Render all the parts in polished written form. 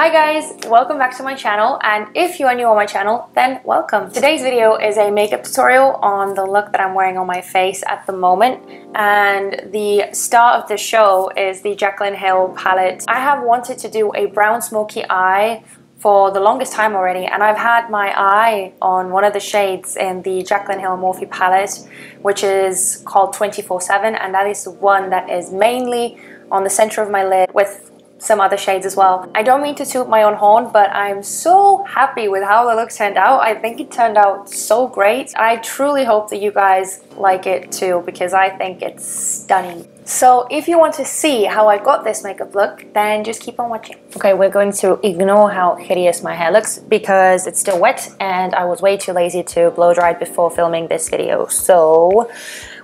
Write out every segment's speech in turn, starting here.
Hi guys, welcome back to my channel, and if you are new on my channel, then welcome. Today's video is a makeup tutorial on the look that I'm wearing on my face at the moment, and the star of the show is the Jaclyn Hill palette. I have wanted to do a brown smoky eye for the longest time already, and I've had my eye on one of the shades in the Jaclyn Hill Morphe palette, which is called 24/7, and that is the one that is mainly on the center of my lid with some other shades as well. I don't mean to toot my own horn, but I'm so happy with how the look turned out. I think it turned out so great. I truly hope that you guys like it too, because I think it's stunning. So if you want to see how I got this makeup look, then just keep on watching. Okay, we're going to ignore how hideous my hair looks because it's still wet and I was way too lazy to blow dry it before filming this video. So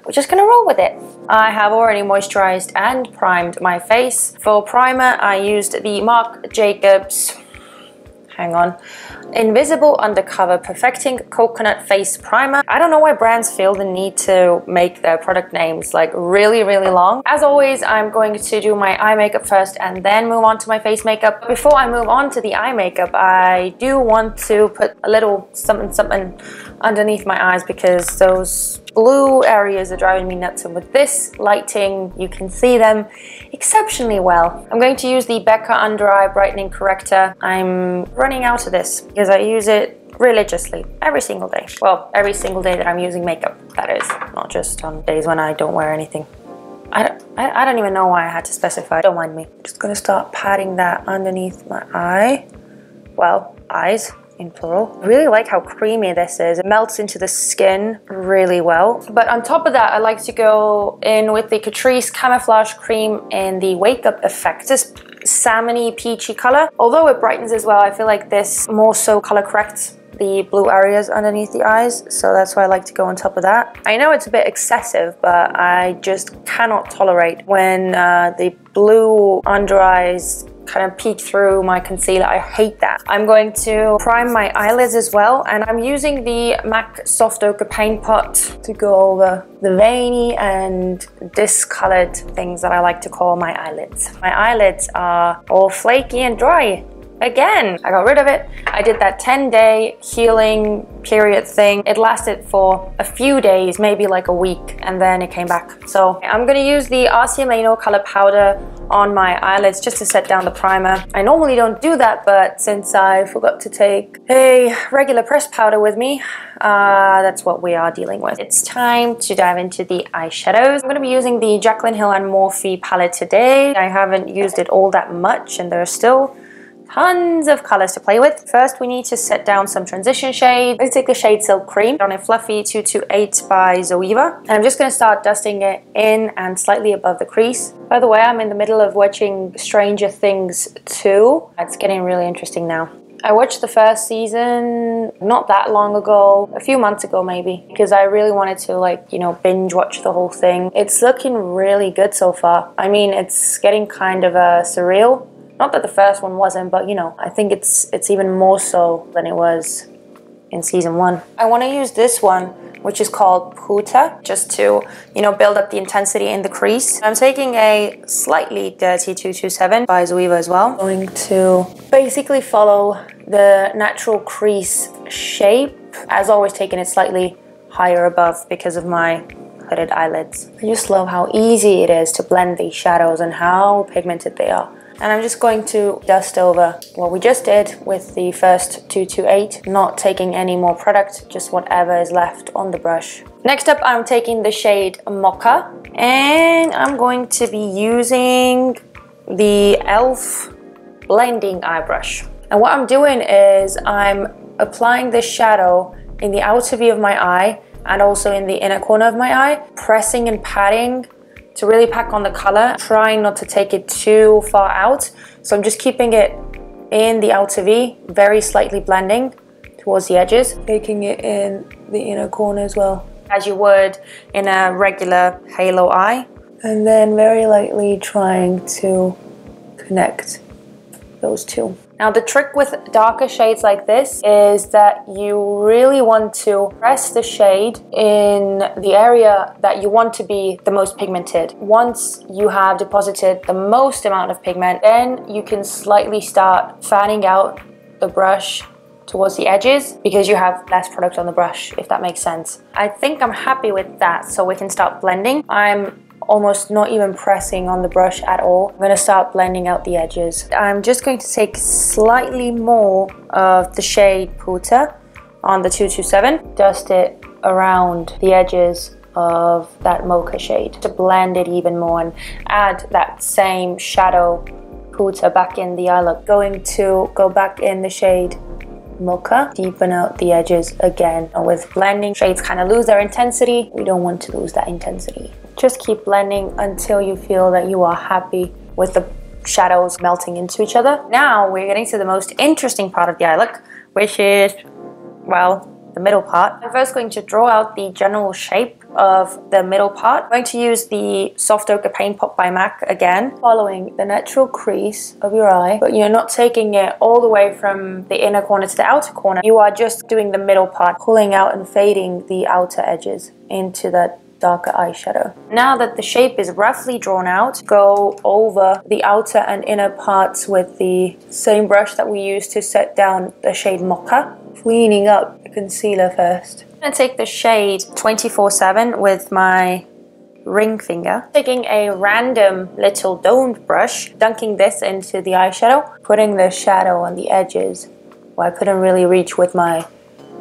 we're just gonna roll with it. I have already moisturized and primed my face. For primer, I used the Marc Jacobs, Invisible Undercover Perfecting Coconut Face Primer. I don't know why brands feel the need to make their product names like really long. As always, I'm going to do my eye makeup first and then move on to my face makeup. Before I move on to the eye makeup, I do want to put a little something underneath my eyes because those blue areas are driving me nuts, and with this lighting you can see them exceptionally well. I'm going to use the BECCA Undereye Brightening Corrector. I'm running out of this because I use it religiously every single day. Well, every single day that I'm using makeup, that is, not just on days when I don't wear anything. I don't even know why I had to specify, don't mind me. Just gonna start patting that underneath my eye. Well, eyes in plural. I really like how creamy this is. It melts into the skin really well. But on top of that, I like to go in with the Catrice Camouflage Cream in the Wake Up Effect. This salmony peachy color. Although it brightens as well, I feel like this more so color corrects the blue areas underneath the eyes, so that's why I like to go on top of that. I know it's a bit excessive, but I just cannot tolerate when the blue under eyes kind of peek through my concealer. I hate that. I'm going to prime my eyelids as well, and I'm using the M.A.C Soft Ochre Paint Pot to go over the veiny and discolored things that I like to call my eyelids. My eyelids are all flaky and dry. Again, I got rid of it. I did that 10-day healing period thing. It lasted for a few days, maybe like a week, and then it came back. So I'm gonna use the RCMA No color powder on my eyelids just to set down the primer. I normally don't do that, but since I forgot to take a regular pressed powder with me, that's what we are dealing with. It's time to dive into the eyeshadows. I'm gonna be using the Jaclyn Hill and Morphe palette today. I haven't used it all that much, and there are still tons of colors to play with. First, we need to set down some transition shade. Let's take the shade Silk Cream on a fluffy 228 by Zoeva. And I'm just going to start dusting it in and slightly above the crease. By the way, I'm in the middle of watching Stranger Things 2. It's getting really interesting now. I watched the first season not that long ago, a few months ago maybe, because I really wanted to, like, you know, binge watch the whole thing. It's looking really good so far. I mean, it's getting kind of surreal. Not that the first one wasn't, but you know, I think it's even more so than it was in season 1. I want to use this one, which is called Puta, just to, you know, build up the intensity in the crease. I'm taking a slightly dirty 227 by Zoeva as well. I'm going to basically follow the natural crease shape, as always taking it slightly higher above because of my hooded eyelids. I just love how easy it is to blend these shadows and how pigmented they are. And I'm just going to dust over what we just did with the first 228, not taking any more product, just whatever is left on the brush. Next up, I'm taking the shade Mocha, and I'm going to be using the e.l.f. blending eye brush. And what I'm doing is I'm applying this shadow in the outer V of my eye and also in the inner corner of my eye, pressing and patting to really pack on the color, trying not to take it too far out. So I'm just keeping it in the outer V, very slightly blending towards the edges, taking it in the inner corner as well, as you would in a regular halo eye. And then very lightly trying to connect those two. Now the trick with darker shades like this is that you really want to press the shade in the area that you want to be the most pigmented. Once you have deposited the most amount of pigment, then you can slightly start fanning out the brush towards the edges because you have less product on the brush, if that makes sense. I think I'm happy with that, so we can start blending. I'm almost not even pressing on the brush at all. I'm going to start blending out the edges. I'm just going to take slightly more of the shade Puta on the 227, dust it around the edges of that mocha shade to blend it even more and add that same shadow Puta back in the eye look. Going to go back in the shade Mocha, deepen out the edges again. And with blending, shades kind of lose their intensity. We don't want to lose that intensity. Just keep blending until you feel that you are happy with the shadows melting into each other. Now we're getting to the most interesting part of the eye look, which is, well, the middle part. I'm first going to draw out the general shape of the middle part. I'm going to use the Soft Ochre Paint Pot by MAC again, following the natural crease of your eye, but you're not taking it all the way from the inner corner to the outer corner. You are just doing the middle part, pulling out and fading the outer edges into that darker eyeshadow. Now that the shape is roughly drawn out, go over the outer and inner parts with the same brush that we used to set down the shade Mocha, cleaning up the concealer first. I'm gonna take the shade 24/7 with my ring finger, taking a random little domed brush, dunking this into the eyeshadow, putting the shadow on the edges where I couldn't really reach with my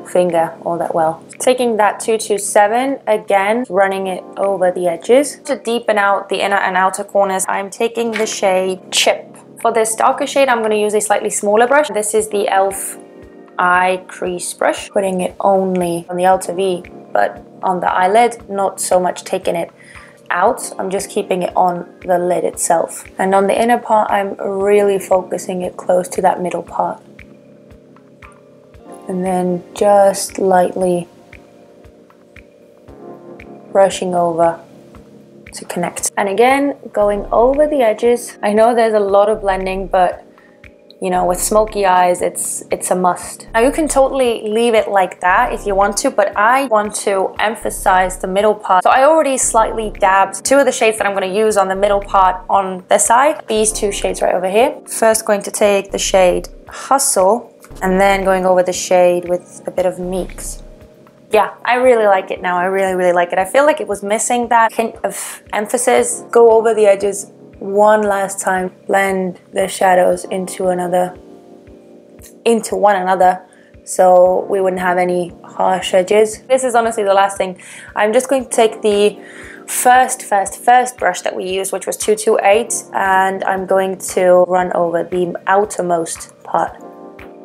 finger all that well. Taking that 227 again, running it over the edges. To deepen out the inner and outer corners, I'm taking the shade Chip. For this darker shade, I'm going to use a slightly smaller brush. This is the e.l.f. eye crease brush, putting it only on the outer V, but on the eyelid, not so much taking it out. I'm just keeping it on the lid itself. And on the inner part, I'm really focusing it close to that middle part. And then just lightly brushing over to connect. And again, going over the edges. I know there's a lot of blending, but you know, with smoky eyes, it's a must. Now you can totally leave it like that if you want to, but I want to emphasize the middle part. So I already slightly dabbed two of the shades that I'm going to use on the middle part on this side. These two shades right over here. First going to take the shade Hustle, and then going over the shade with a bit of M.A.C. Yeah, I really like it now. I really like it. I feel like it was missing that hint of emphasis. Go over the edges one last time. Blend the shadows into one another, so we wouldn't have any harsh edges. This is honestly the last thing. I'm just going to take the first brush that we used, which was 228, and I'm going to run over the outermost part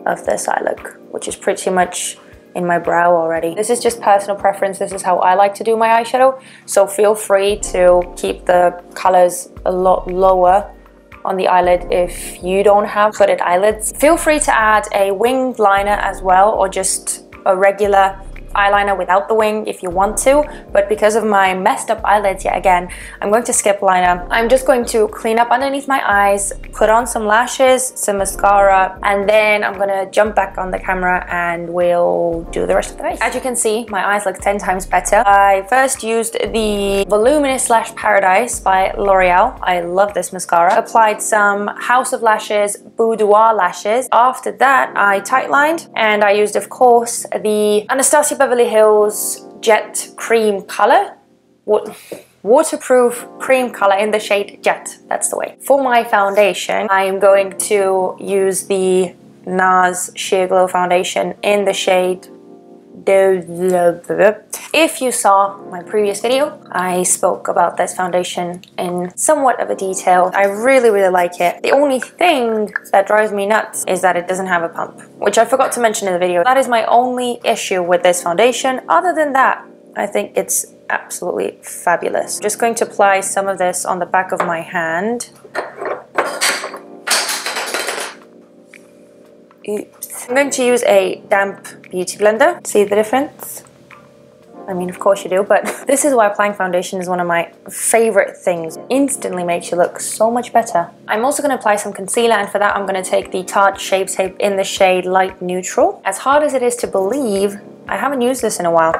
of this eye look, which is pretty much in my brow already. This is just personal preference. This is how I like to do my eyeshadow, so feel free to keep the colors a lot lower on the eyelid if you don't have hooded eyelids. Feel free to add a winged liner as well, or just a regular eyeliner without the wing if you want to, but because of my messed up eyelids yet again, I'm going to skip liner. I'm just going to clean up underneath my eyes, put on some lashes, some mascara, and then I'm gonna jump back on the camera and we'll do the rest of the face. As you can see, my eyes look 10 times better. I first used the Voluminous Lash Paradise by L'Oreal. I love this mascara. Applied some House of Lashes Boudoir lashes. After that, I tightlined, and I used, of course, the Anastasia Beverly Hills Jet Cream color, waterproof cream color in the shade Jet. That's the way. For my foundation, I am going to use the NARS Sheer Glow foundation in the shade Deauville. If you saw my previous video, I spoke about this foundation in somewhat of a detail. I really like it. The only thing that drives me nuts is that it doesn't have a pump, which I forgot to mention in the video. That is my only issue with this foundation. Other than that, I think it's absolutely fabulous. I'm just going to apply some of this on the back of my hand. Oops. I'm going to use a damp beauty blender. See the difference? I mean, of course you do, but this is why applying foundation is one of my favorite things. Instantly makes you look so much better. I'm also going to apply some concealer, and for that I'm going to take the Tarte Shape Tape in the shade Light Neutral. As hard as it is to believe, I haven't used this in a while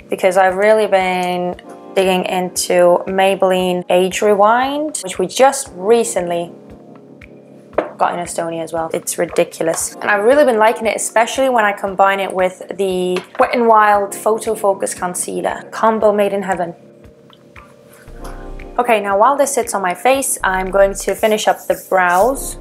because I've really been digging into Maybelline Age Rewind, which we just recently got in Estonia as well. It's ridiculous. And I've really been liking it, especially when I combine it with the Wet n Wild Photo Focus Concealer. Combo made in heaven. Okay, now while this sits on my face, I'm going to finish up the brows.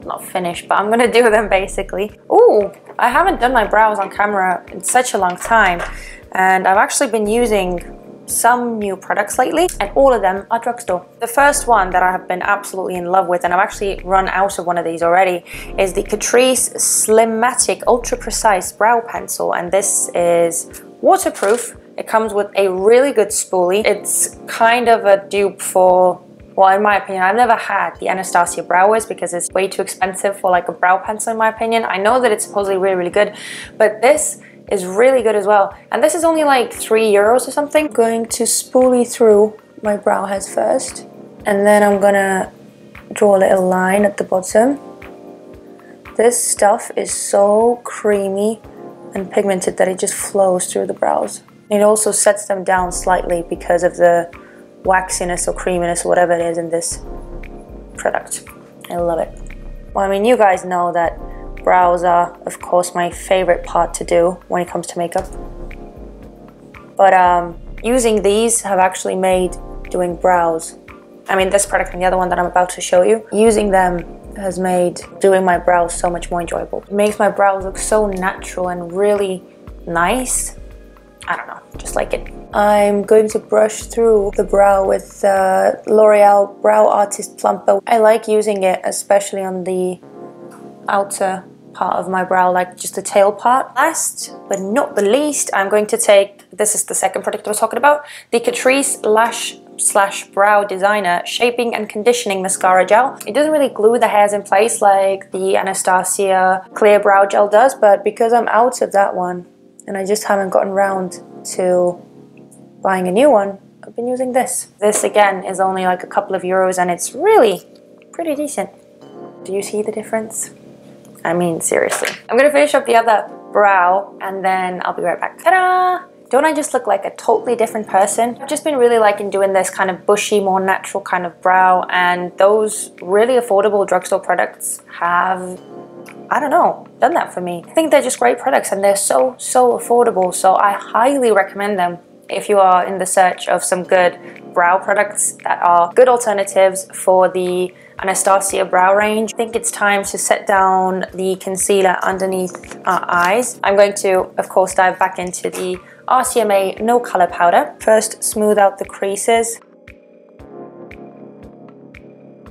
Not finish, but I'm going to do them basically. Ooh, I haven't done my brows on camera in such a long time. And I've actually been using some new products lately, and all of them are drugstore. The first one that I have been absolutely in love with, and I've actually run out of one of these already, is the Catrice Slimmatic Ultra Precise Brow Pencil, and this is waterproof. It comes with a really good spoolie. It's kind of a dupe for, well, in my opinion, I've never had the Anastasia Brow Wiz because it's way too expensive for like a brow pencil in my opinion. I know that it's supposedly really, really good, but this is really good as well. And this is only like €3 or something. I'm going to spoolie through my brow hairs first, and then I'm gonna draw a little line at the bottom. This stuff is so creamy and pigmented that it just flows through the brows. It also sets them down slightly because of the waxiness or creaminess or whatever it is in this product. I love it. Well, I mean, you guys know that brows are, of course, my favorite part to do when it comes to makeup. But using these have actually made doing brows, I mean this product and the other one that I'm about to show you, using them has made doing my brows so much more enjoyable. It makes my brows look so natural and really nice. I don't know, just like it. I'm going to brush through the brow with L'Oreal Brow Artist Plumper. I like using it especially on the outer part of my brow, like just the tail part. Last but not the least, I'm going to take, this is the second product I was talking about, the Catrice Lash / Brow Designer Shaping and Conditioning Mascara Gel. It doesn't really glue the hairs in place like the Anastasia Clear Brow Gel does, but because I'm out of that one and I just haven't gotten around to buying a new one, I've been using this. This again is only like a couple of euros and it's really pretty decent. Do you see the difference? I mean, seriously. I'm gonna finish up the other brow and then I'll be right back. Ta-da! Don't I just look like a totally different person? I've just been really liking doing this kind of bushy, more natural kind of brow, and those really affordable drugstore products have, I don't know, done that for me. I think they're just great products and they're so affordable, so I highly recommend them if you are in the search of some good brow products that are good alternatives for the Anastasia brow range. I think it's time to set down the concealer underneath our eyes. I'm going to, of course, dive back into the RCMA No Color Powder. First, smooth out the creases.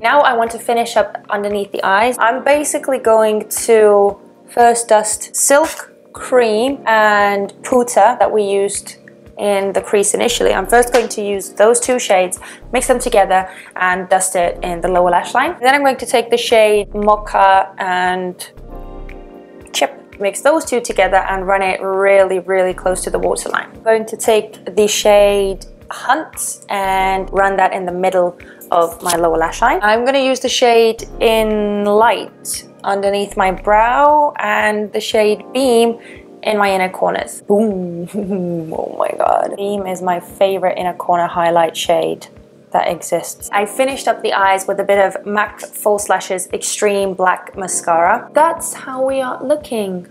Now I want to finish up underneath the eyes. I'm basically going to first dust Silk, Creme, and Puta that we used in the crease initially. I'm first going to use those two shades, mix them together and dust it in the lower lash line. Then I'm going to take the shade Mocha and Chip, mix those two together and run it really close to the waterline. I'm going to take the shade Hunt and run that in the middle of my lower lash line. I'm going to use the shade in Light underneath my brow and the shade Beam in my inner corners. Boom. Oh my god. Beam is my favorite inner corner highlight shade that exists. I finished up the eyes with a bit of MAC False Lashes Extreme Black Mascara. That's how we are looking.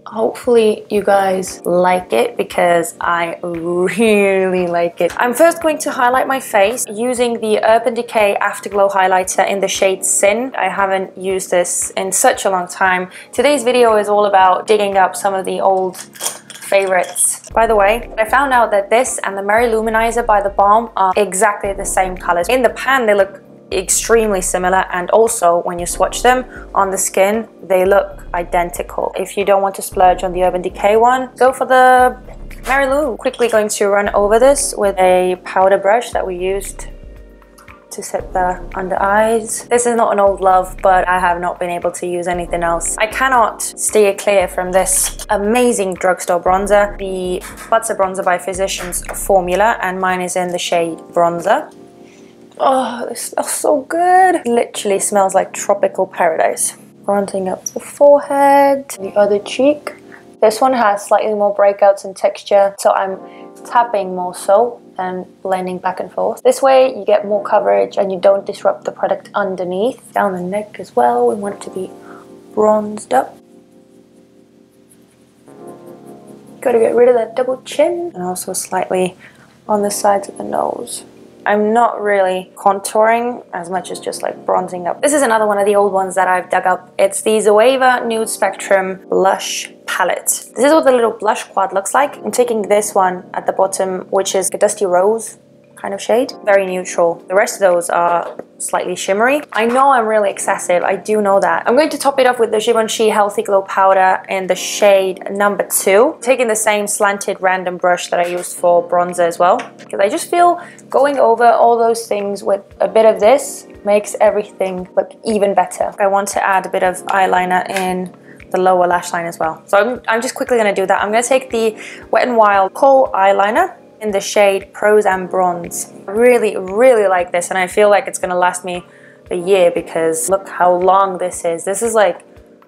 Hopefully you guys like it because I really like it. I'm first going to highlight my face using the Urban Decay Afterglow highlighter in the shade Sin. I haven't used this in such a long time. Today's video is all about digging up some of the old favorites. By the way, I found out that this and the Merry Luminizer by The Balm are exactly the same colors. In the pan they look extremely similar, and also when you swatch them on the skin they look identical. If you don't want to splurge on the Urban Decay one, go for the Merry Lou. Quickly going to run over this with a powder brush that we used to set the under eyes. This is not an old love, but I have not been able to use anything else. I cannot steer clear from this amazing drugstore bronzer, the Butzer Bronzer by Physicians formula, and mine is in the shade Bronzer. Oh, this smells so good. Literally smells like tropical paradise. Bronzing up the forehead, the other cheek. This one has slightly more breakouts in texture, so I'm tapping more so and blending back and forth. This way you get more coverage and you don't disrupt the product underneath. Down the neck as well, we want it to be bronzed up. Gotta get rid of that double chin, and also slightly on the sides of the nose. I'm not really contouring as much as just like bronzing up. This is another one of the old ones that I've dug up. It's the Zoeva Nude Spectrum Blush Palette. This is what the little blush quad looks like. I'm taking this one at the bottom, which is a dusty rose kind of shade. Very neutral. The rest of those are slightly shimmery. I know I'm really excessive. I do know that. I'm going to top it off with the Givenchy Healthy Glow Powder in the shade number 2. Taking the same slanted random brush that I used for bronzer as well, because I just feel going over all those things with a bit of this makes everything look even better. I want to add a bit of eyeliner in the lower lash line as well. So I'm just quickly going to do that. I'm going to take the Wet n Wild Kohl eyeliner in the shade Prose and Bronze. I really, really like this, and I feel like it's gonna last me a year because look how long this is. This is like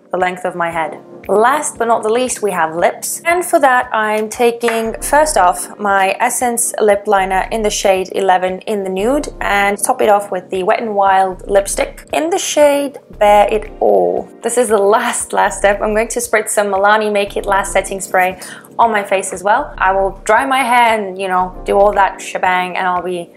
the length of my head. Last but not the least, we have lips. And for that, I'm taking, first off, my Essence lip liner in the shade 11 in the nude, and top it off with the Wet n Wild lipstick in the shade Bare It All. This is the last step. I'm going to spritz some Milani Make It Last setting spray on my face as well. I will dry my hair and, you know, do all that shebang, and I'll be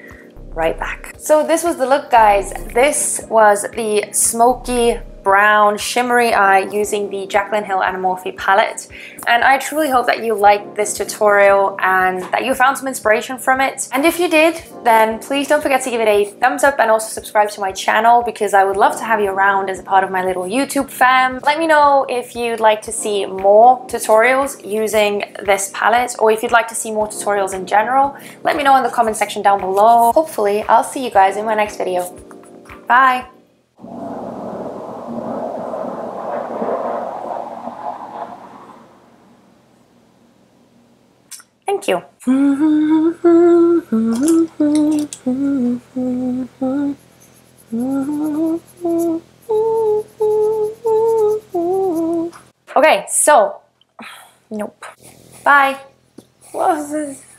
right back. So this was the look, guys. This was the smoky brown shimmery eye using the Jaclyn Hill and Morphe palette, and I truly hope that you liked this tutorial and that you found some inspiration from it. And if you did, then please don't forget to give it a thumbs up and also subscribe to my channel, because I would love to have you around as a part of my little YouTube fam. Let me know if you'd like to see more tutorials using this palette, or if you'd like to see more tutorials in general. Let me know in the comment section down below. Hopefully I'll see you guys in my next video. Bye! Thank you. Okay, so, nope. Bye. What was this?